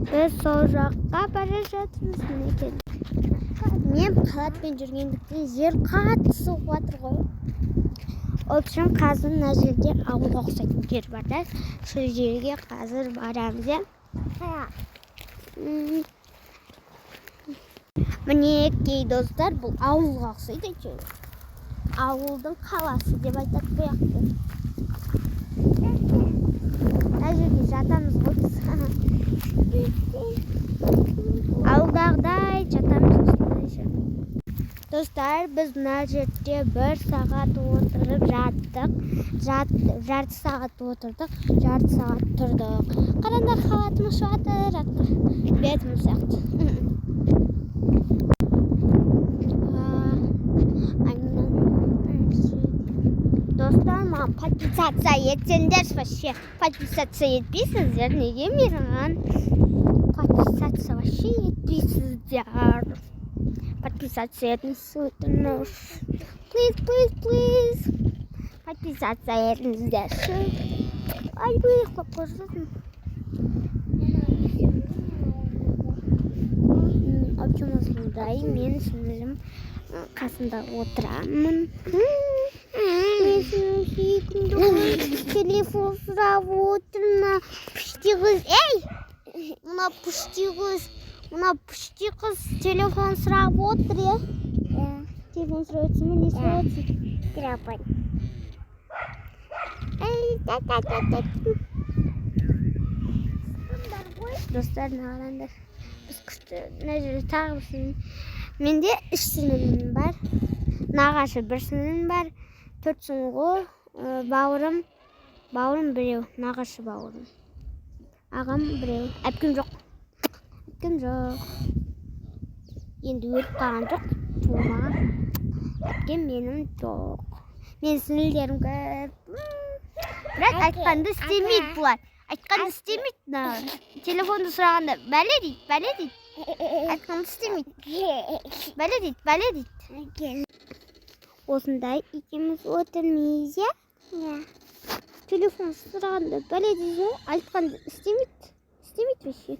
Біз сол жаққа бара жатырмыз екен. Мен қалатпен жүргендіктен жер қатты суық жатыр ғой. Общем, қазір мына жерде ауылға ұқсайтын жер бар да. Сол жерге қазір барамыз. Мінекей достар, бұл ауылға ұқсайды екен. Ауылдың қаласы деп айтады бұл жақты. Мына жерге жатамыз ғой біз. Ауылдағыдай жатамыз осылайша. Достар, біз мына жерде 1 сағат отырып жаттық. Жарты сағат отырдық, жарты сағат тұрдық. Қараңдар, халатымыз жатыр, бетіміз сияқты. Достар, маған подписаться етсеңдер, вообще подписаться етпейсіздер. Неге маған подписаться вообще етпейсіздер? Подписаться етіңіз, өтініш. Please. Подписаться етіңіздер. Ай, ұйықтап көрсетім. Общем, осындай, мен сіңілім қасында отырамын. Мен сүйкімді телефон сұрап отырмын. Пүшті қыз, ей! Мына пүшті қыз телефон сұрап отыр, е? Телефон сұрап отырсың ба, не сұрап отырсың? Телефон. Достар, нағаландар. Біз күшті, мына жерде тағы бір сіңілім. Менде 3 сіңілім бар. Нағашы 1 сіңілім бар. 4 сіңілім ғой. Бауырым біреу, нағашы бауырым. Ағам біреу. Әпкем жоқ. Енді өліп қалған жоқ. Туылмаған. Әпкем менің жоқ. Мен сіңілдерім көп. Бірақ айтқанды істемейді бұлар. Айтқанды істемейді. Телефонды сұрағанда бәле дейді. Айтқанды істемейді. Бәле дейді. Осындай екеуміз отырмыз, е? Телефон сұрағанда бәле дейді, айтқанды істемейді. Істемейді вообще.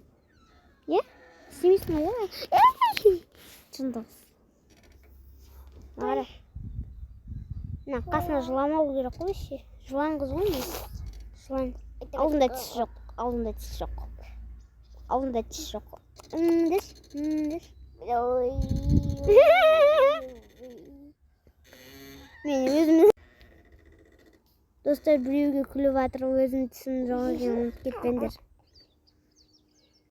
Е? Істемейсің ғой, е? Шындығыз. Ара. Қасына жыламау керек қой вообще. Жылан қыз ғой мен. Жылан. Алдында тіс жоқ. Мен өзім. Достар, біреуге күліп жатыр, өзім тісім жоқ екенін ұмытып кетпеңдер.